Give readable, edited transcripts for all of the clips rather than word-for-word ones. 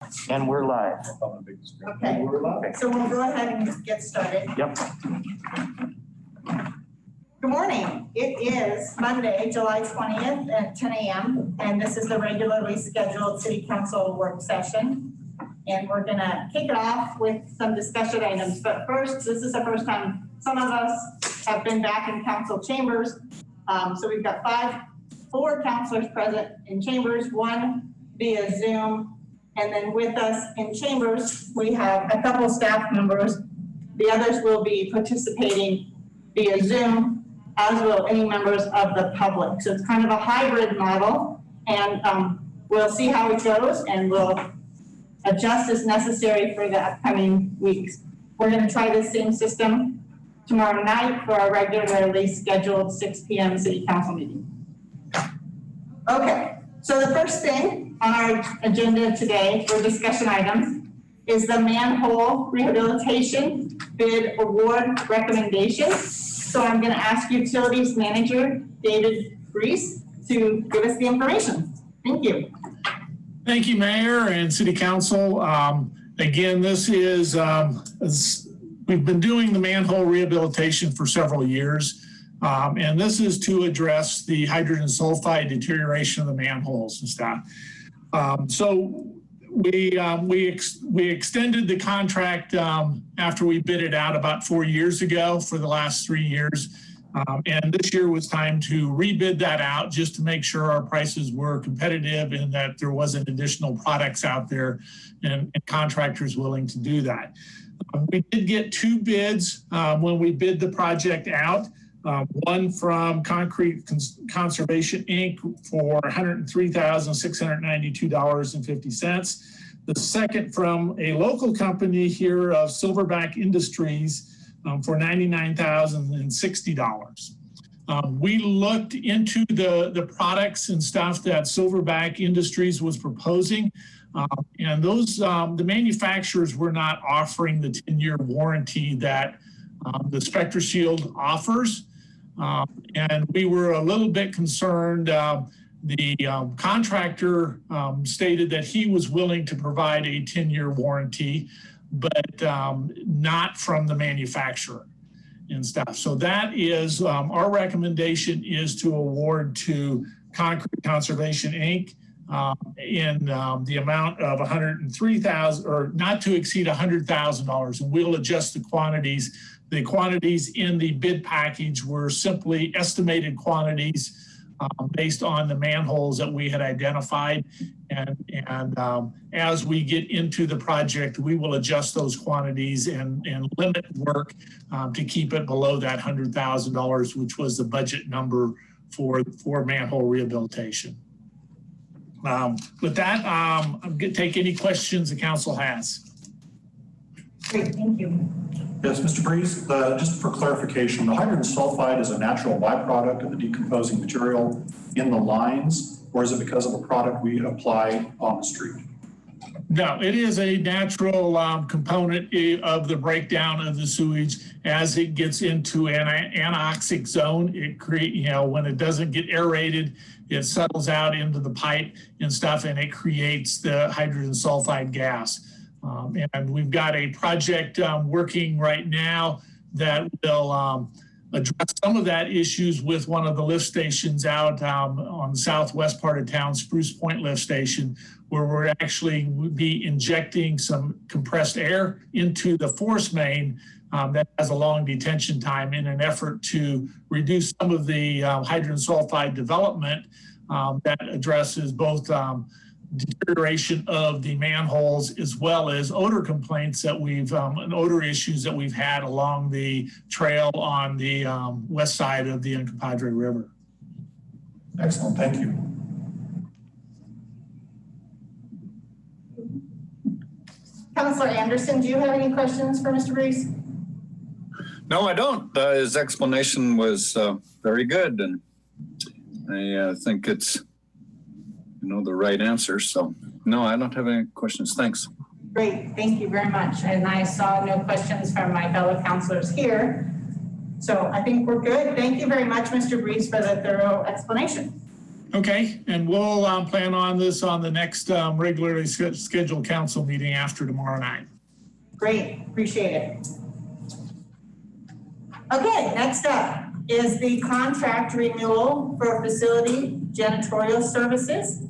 And we're live. Okay, so we'll go ahead and get started. Yep. Good morning. It is Monday, July 20th at 10 a.m. and this is the regularly scheduled City Council work session. And we're gonna kick it off with some discussion items. But first, this is the first time some of us have been back in council chambers. So we've got four councilors present in chambers, one via Zoom. And then with us in chambers, we have a couple staff members. The others will be participating via Zoom, as will any members of the public. So it's kind of a hybrid model, and we'll see how it goes, and we'll adjust as necessary for the upcoming weeks. We're going to try the same system tomorrow night for our regularly scheduled 6 p.m. City Council meeting. Okay, so the first thing on our agenda today for discussion items is the manhole rehabilitation bid award recommendation. So I'm going to ask Utilities Manager David Bries to give us the information. Thank you. Thank you, Mayor and City Council. Again, this is, we've been doing the manhole rehabilitation for several years. And this is to address the hydrogen sulfide deterioration of the manholes and stuff. So we extended the contract after we bid it out about 4 years ago for the last 3 years. And this year was time to rebid that out just to make sure our prices were competitive and that there wasn't additional products out there and contractors willing to do that. We did get two bids when we bid the project out. One from Concrete Conservation Inc. for $103,692.50. The second from a local company here of Silverback Industries for $99,060. We looked into the products and stuff that Silverback Industries was proposing, and those the manufacturers were not offering the 10-year warranty that the Spectra Shield offers. And we were a little bit concerned. The contractor stated that he was willing to provide a 10-year warranty, but not from the manufacturer and stuff. So that is, our recommendation is to award to Concrete Conservation Inc. In the amount of $103,000 or not to exceed $100,000, and we'll adjust the quantities. The quantities in the bid package were simply estimated quantities based on the manholes that we had identified. And as we get into the project, we will adjust those quantities and limit work to keep it below that $100,000, which was the budget number for manhole rehabilitation. With that, I'm going to take any questions the council has. Great, thank you. Yes, Mr. Bries, just for clarification, the hydrogen sulfide is a natural byproduct of the decomposing material in the lines, or is it because of a product we apply on the street? No, it is a natural component of the breakdown of the sewage as it gets into an anoxic zone. It creates, when it doesn't get aerated, it settles out into the pipe and stuff, and it creates the hydrogen sulfide gas. And we've got a project working right now that will address some of that issues with one of the lift stations out on the southwest part of town, Spruce Point Lift Station, where we're actually be injecting some compressed air into the force main that has a long detention time in an effort to reduce some of the hydrogen sulfide development that addresses both deterioration of the manholes as well as odor complaints that we've and odor issues that we've had along the trail on the west side of the Uncompadre River. Excellent, thank you. Councilor Anderson, do you have any questions for Mr. Bries? No, I don't. His explanation was very good, and I think it's the right answer. So no, I don't have any questions. Thanks. Great, thank you very much. And I saw no questions from my fellow councilors here. So I think we're good. Thank you very much, Mr. Bries, for the thorough explanation. Okay, and we'll plan on this on the next regularly scheduled council meeting after tomorrow night. Great, appreciate it. Okay, next up is the contract renewal for facility janitorial services.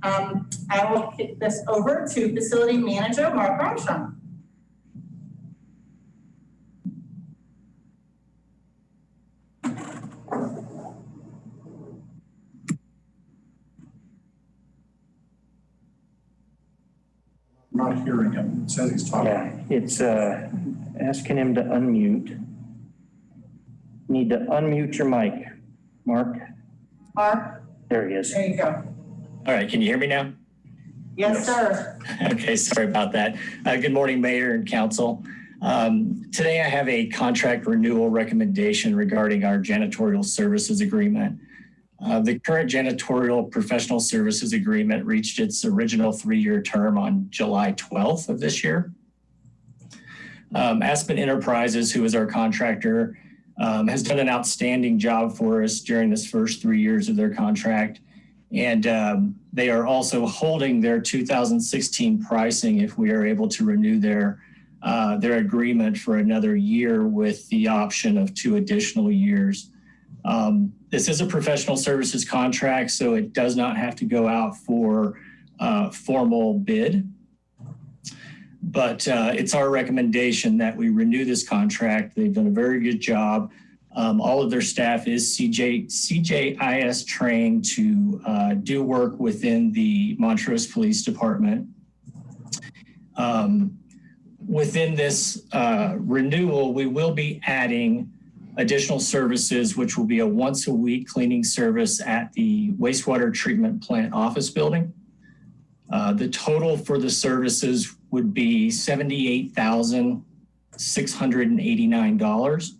I will kick this over to facility manager, Mark Armstrong. I'm not hearing him. It says he's talking. Yeah, it's asking him to unmute. Need to unmute your mic, Mark. Mark, There he is. there you go. All right, can you hear me now? Yes, sir. Okay, sorry about that. Good morning, Mayor and Council. Today I have a contract renewal recommendation regarding our janitorial services agreement. The current janitorial professional services agreement reached its original 3-year term on July 12th of this year. Aspen Enterprises, who is our contractor, has done an outstanding job for us during this first 3 years of their contract. And they are also holding their 2016 pricing if we are able to renew their agreement for another year with the option of 2 additional years. This is a professional services contract, so it does not have to go out for formal bid. But it's our recommendation that we renew this contract. They've done a very good job. All of their staff is CJIS trained to do work within the Montrose Police Department. Within this renewal, we will be adding additional services, which will be a once-a-week cleaning service at the wastewater treatment plant office building. The total for the services would be $78,689.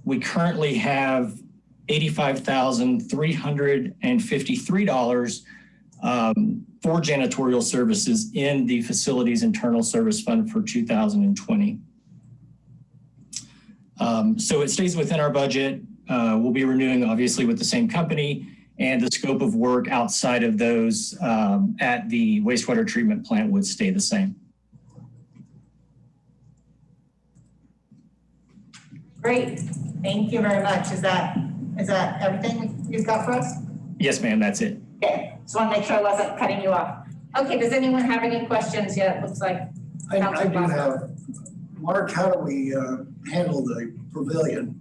We currently have $85,353 for janitorial services in the facilities internal service fund for 2020. So it stays within our budget. We'll be renewing obviously with the same company, and the scope of work outside of those at the wastewater treatment plant would stay the same. Great, thank you very much. Is that everything you've got for us? Yes, ma'am, that's it. Okay, just want to make sure I wasn't cutting you off. Okay, does anyone have any questions yet? It looks like. I do have. Mark, how do we handle the pavilion?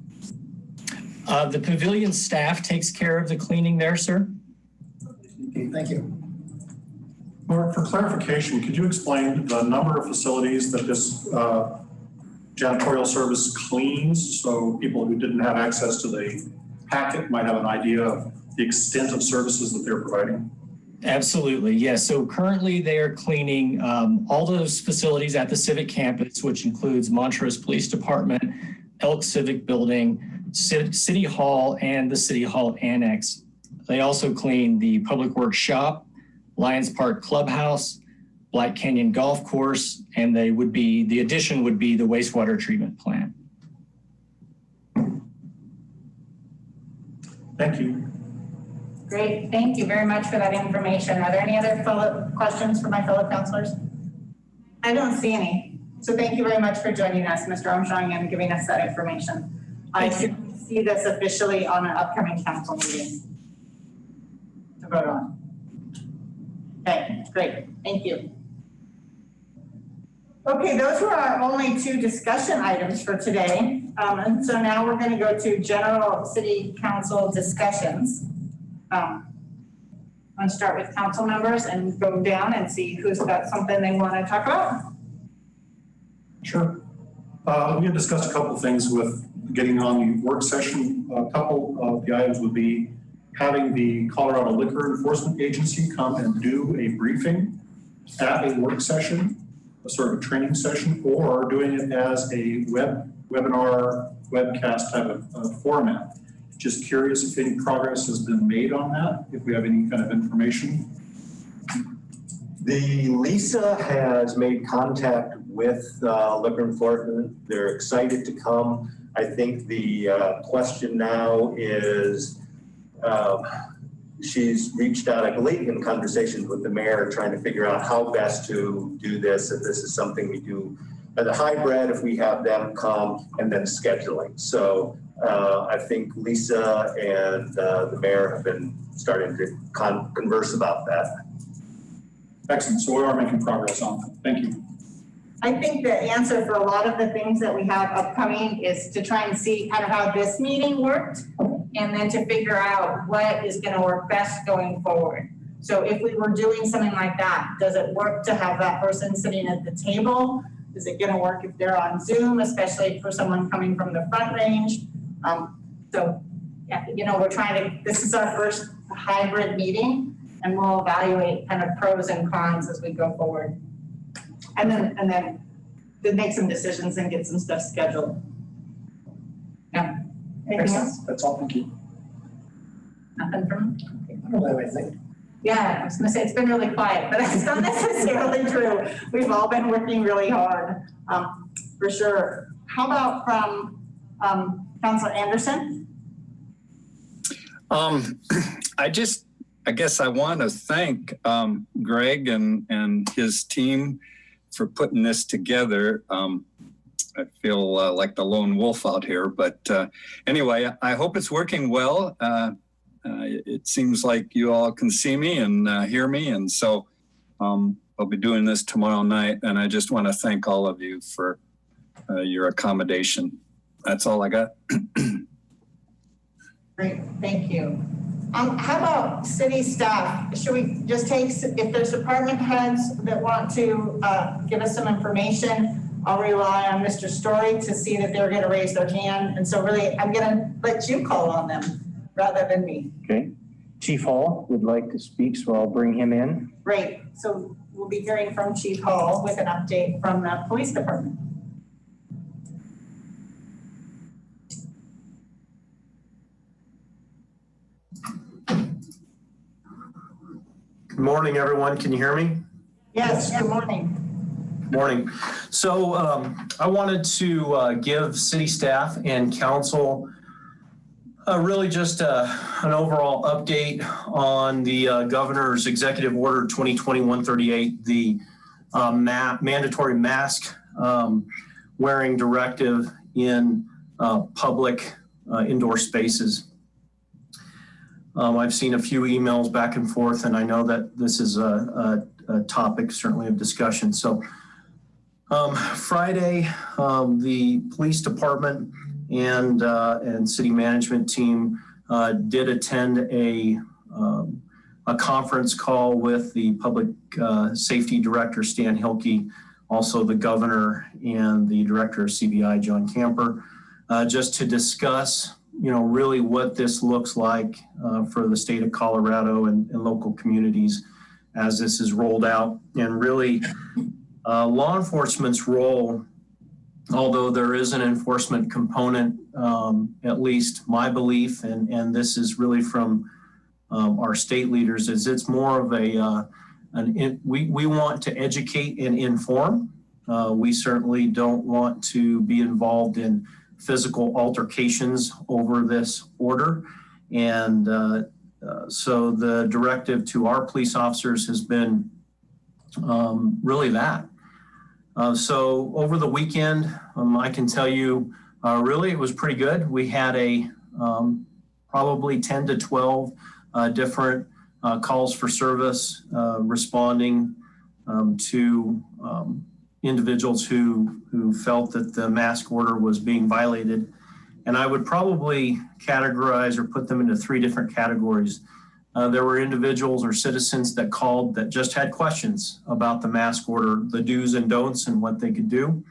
The pavilion staff takes care of the cleaning there, sir. Okay, thank you. Mark, for clarification, could you explain the number of facilities that this janitorial service cleans, so people who didn't have access to the packet might have an idea of the extent of services that they're providing? Absolutely, yes. So currently they are cleaning all those facilities at the Civic Campus, which includes Montrose Police Department, Elk Civic Building, City Hall, and the City Hall Annex. They also clean the Public Works Shop, Lions Park Clubhouse, Black Canyon Golf Course, and the addition would be the wastewater treatment plant. Thank you. Great, thank you very much for that information. Are there any other questions for my fellow counselors? I don't see any. So thank you very much for joining us, Mr. Armstrong, and giving us that information. I should see this officially on an upcoming council meeting to vote on. Okay, great, thank you. Okay, those were our only 2 discussion items for today. And so now we're going to go to general city council discussions. I'm going to start with council members and go down and see who's got something they want to talk about. Sure. We had discussed a couple of things with getting on the work session. A couple of the items would be having the Colorado Liquor Enforcement Agency come and do a briefing at a work session, a sort of a training session, or doing it as a webinar, webcast type of format. Just curious if any progress has been made on that, if we have any kind of information. The Lisa has made contact with liquor enforcement. They're excited to come. I think the question now is she's reached out, I believe, in conversations with the mayor, trying to figure out how best to do this. If this is something we do as a hybrid, if we have them come, and then scheduling. So I think Lisa and the mayor have been starting to converse about that. Excellent. So we are making progress on that. Thank you. I think the answer for a lot of the things that we have upcoming is to try and see kind of how this meeting worked, and then to figure out what is going to work best going forward. So if we were doing something like that, does it work to have that person sitting at the table? Is it going to work if they're on Zoom, especially for someone coming from the Front Range? So, yeah, you know, this is our first hybrid meeting, and we'll evaluate kind of pros and cons as we go forward. And then make some decisions and get some stuff scheduled. Yeah. Anything else? That's all. Thank you. Nothing from? I don't have anything. Yeah, I was gonna say, it's been really quiet, but that's not necessarily true. We've all been working really hard, for sure. How about from Councilor Anderson? I guess I want to thank Greg and his team for putting this together. I feel like the lone wolf out here, but anyway, I hope it's working well. It seems like you all can see me and hear me, and so I'll be doing this tomorrow night, and I just want to thank all of you for your accommodation. That's all I got. Great, thank you. How about city staff? Should we just take, if there's department heads that want to give us some information, I'll rely on Mr. Story to see that they're going to raise their hand. And so really, I'm going to let you call on them rather than me. Okay. Chief Hall would like to speak, so I'll bring him in. Great. So we'll be hearing from Chief Hall with an update from the police department. Good morning, everyone. Can you hear me? Yes, good morning. Morning. So I wanted to give city staff and council really just an overall update on the governor's executive order 2020-138, the mandatory mask wearing directive in public indoor spaces. I've seen a few emails back and forth, and I know that this is a topic certainly of discussion. So Friday, the police department and city management team did attend a conference call with the public safety director, Stan Hilke, also the governor and the director of CBI, John Camper, just to discuss really what this looks like for the state of Colorado and local communities as this is rolled out. And really, law enforcement's role, although there is an enforcement component, at least my belief, and this is really from our state leaders, is it's more of we want to educate and inform. We certainly don't want to be involved in physical altercations over this order. And so the directive to our police officers has been really that. So over the weekend, I can tell you, really it was pretty good. We had probably 10 to 12 different calls for service responding to individuals who felt that the mask order was being violated. And I would probably categorize or put them into three different categories. There were individuals or citizens that called that just had questions about the mask order, the do's and don'ts and what they could do.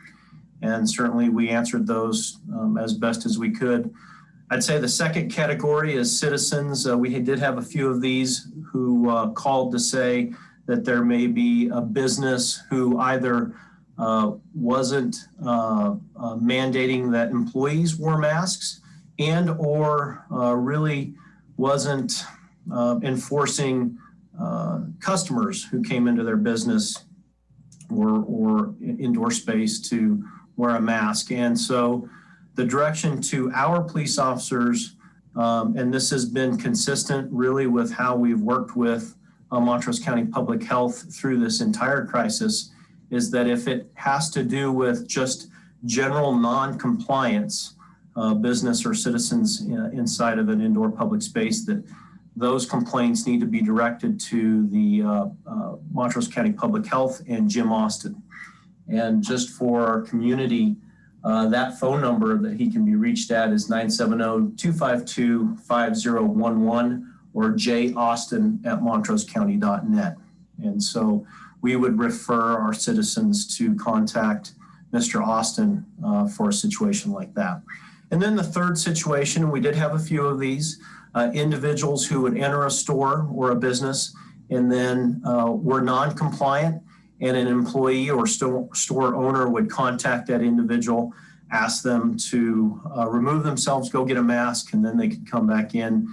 And certainly we answered those as best as we could. I'd say the second category is citizens. We did have a few of these who called to say that there may be a business who either wasn't mandating that employees wore masks and or really wasn't enforcing customers who came into their business or indoor space to wear a mask. And so the direction to our police officers and this has been consistent really with how we've worked with Montrose County Public Health through this entire crisis, is that if it has to do with just general non-compliance, business or citizens inside of an indoor public space, that those complaints need to be directed to the Montrose County Public Health and Jim Austin. And just for our community, that phone number that he can be reached at is 970-252-5011 or jaustin@montrosecounty.net. And so we would refer our citizens to contact Mr. Austin for a situation like that. And then the third situation, and we did have a few of these, individuals who would enter a store or a business and then were non-compliant, and an employee or store owner would contact that individual, ask them to remove themselves, go get a mask, and then they could come back in.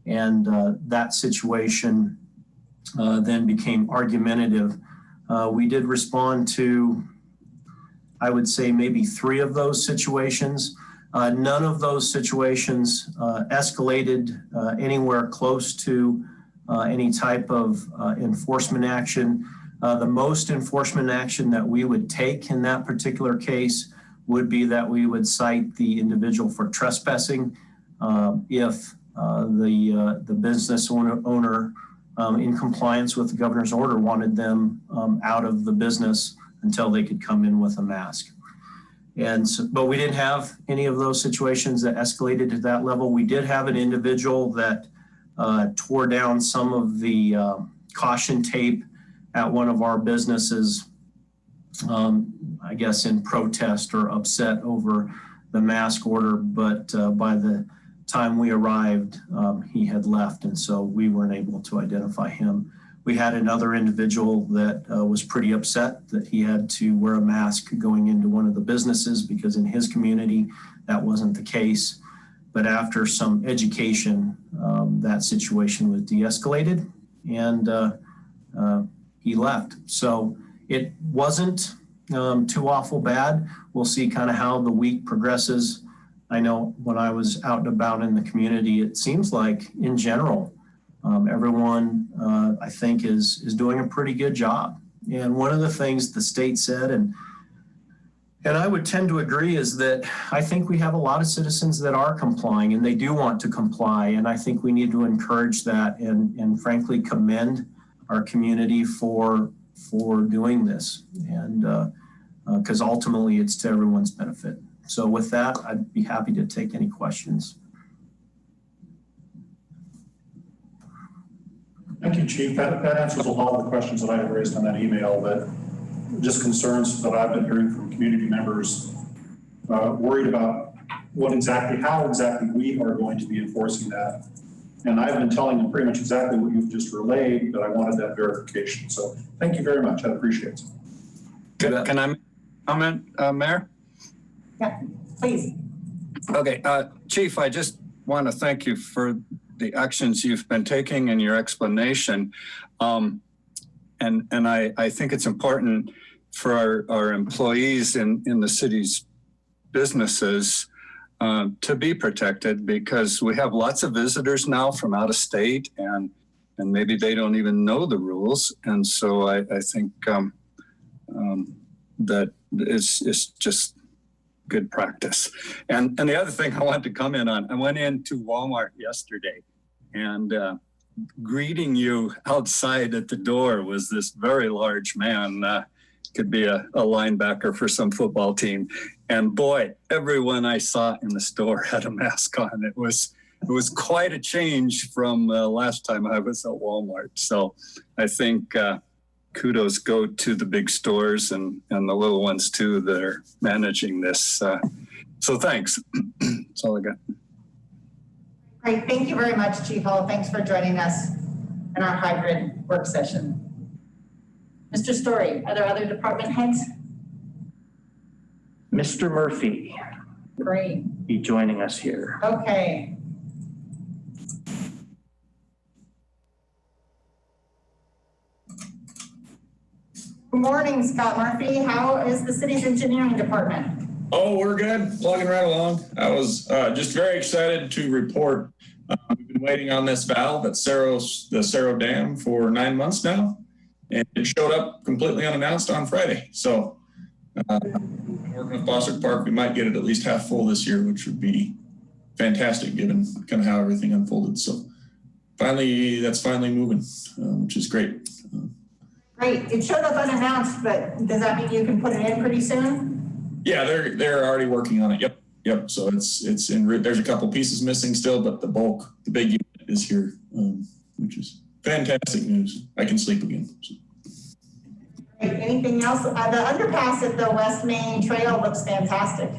And that situation then became argumentative. We did respond to, I would say, maybe 3 of those situations. None of those situations escalated anywhere close to any type of enforcement action. The most enforcement action that we would take in that particular case would be that we would cite the individual for trespassing if the business owner in compliance with the governor's order wanted them out of the business until they could come in with a mask. And so, but we didn't have any of those situations that escalated to that level. We did have an individual that tore down some of the caution tape at one of our businesses, I guess in protest or upset over the mask order, but by the time we arrived, he had left, and so we weren't able to identify him. We had another individual that was pretty upset that he had to wear a mask going into one of the businesses because in his community, that wasn't the case. But after some education, that situation was de-escalated and he left. So it wasn't too awful bad. We'll see kind of how the week progresses. I know when I was out and about in the community, it seems like in general, everyone I think is doing a pretty good job. And one of the things the state said, and I would tend to agree, is that I think we have a lot of citizens that are complying and they do want to comply. And I think we need to encourage that and frankly commend our community for doing this, and because ultimately it's to everyone's benefit. So with that, I'd be happy to take any questions. Thank you, Chief. That answers a lot of the questions that I had raised on that email, that just concerns that I've been hearing from community members worried about how exactly we are going to be enforcing that. And I've been telling them pretty much exactly what you've just relayed, but I wanted that verification. So thank you very much. I appreciate it. Can I comment, Mayor? Yeah, please. Okay, Chief, I just want to thank you for the actions you've been taking and your explanation. And I think it's important for our employees in the city's businesses to be protected, because we have lots of visitors now from out of state, and maybe they don't even know the rules. And so I think that it's just good practice. And the other thing I wanted to comment on, I went into Walmart yesterday, and greeting you outside at the door was this very large man, could be a linebacker for some football team. And boy, everyone I saw in the store had a mask on. It was quite a change from last time I was at Walmart. So I think kudos go to the big stores and the little ones too that are managing this. So thanks. That's all I got. Great, thank you very much, Chief Hall. Thanks for joining us in our hybrid work session. Mr. Story, are there other department heads? Mr. Murphy, Great. be joining us here. Okay. Good morning, Scott Murphy. How is the city's engineering department? Oh, we're good. Plugging right along. I was just very excited to report We've been waiting on this valve at the Cerro Dam for 9 months now, and it showed up completely unannounced on Friday. So working with Bossert Park, we might get it at least half full this year, which would be fantastic given kind of how everything unfolded. So finally, that's finally moving, which is great. Great. It showed up unannounced, but does that mean you can put it in pretty soon? Yeah, they're already working on it. Yep. So it's in. There's a couple pieces missing still, but the big unit is here, which is fantastic news. I can sleep again. So. Great. Anything else? The underpass at the West Main Trail looks fantastic.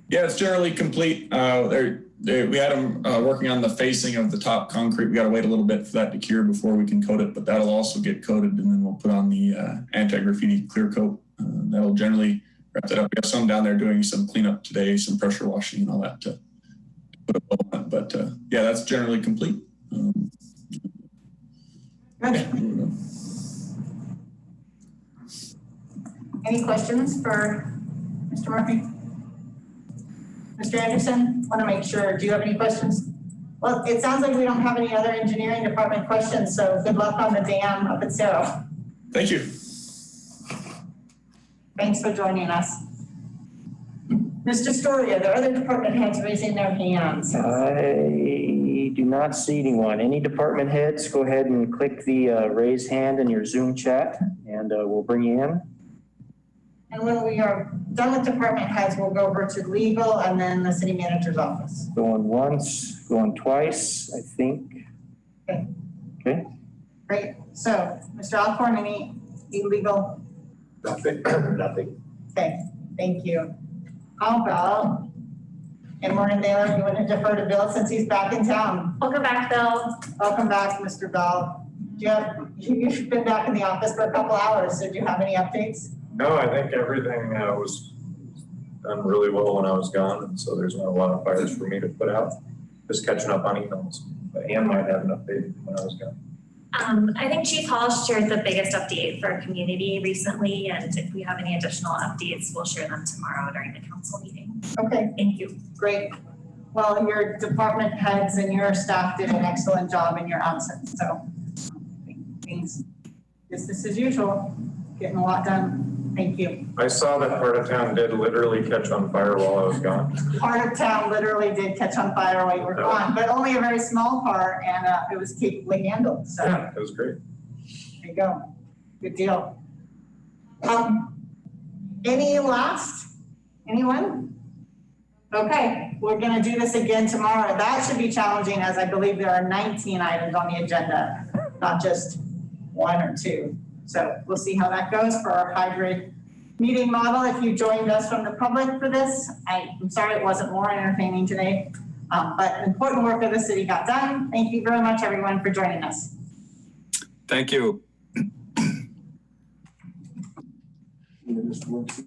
Yeah, it's generally complete. We had them working on the facing of the top concrete. We got to wait a little bit for that to cure before we can coat it, but that'll also get coated, and then we'll put on the anti-graffiti clear coat. That'll generally wrap that up. We have some down there doing some cleanup today, some pressure washing and all that to put a bow on it. But yeah, that's generally complete. Any questions for Mr. Murphy? Mr. Anderson, want to make sure, do you have any questions? Well, it sounds like we don't have any other engineering department questions, so good luck on the dam up at Cerro. Thank you. Thanks for joining us. Mr. Story, are there other department heads raising their hands? I do not see anyone. Any department heads, go ahead and click the raise hand in your Zoom chat, and we'll bring you in. And when we are done with department heads, we'll go over to legal and then the city manager's office. Going once, going twice, I think. Okay. Great. So, Mr. Alcorn, any illegal? Nothing. Nothing. Okay, thank you. How about, and Morgan Baylor, you want to defer to Bill since he's back in town? Welcome back, Bill. Welcome back, Mr. Bell. You've been back in the office for a couple hours, so do you have any updates? No, I think everything was done really well when I was gone, and so there's not a lot of fires for me to put out. Just catching up on emails. But Ann might have an update when I was gone. I think Chief Hall shared the biggest update for our community recently, and if we have any additional updates, we'll share them tomorrow during the council meeting. Okay. Thank you. Great. Well, your department heads and your staff did an excellent job in your absence, so things business as usual, getting a lot done. Thank you. I saw that part of town did literally catch on fire while I was gone. Part of town literally did catch on fire while you were gone, but only a very small part, and it was capably handled. So yeah, it was great. There you go. Good deal. Any last? Anyone? Okay, we're going to do this again tomorrow. That should be challenging, as I believe there are 19 items on the agenda, not just 1 or 2. So we'll see how that goes for our hybrid meeting model. If you joined us from the public for this, I'm sorry it wasn't more entertaining today, but important work of the city got done. Thank you very much, everyone, for joining us. Thank you. Yeah, this works.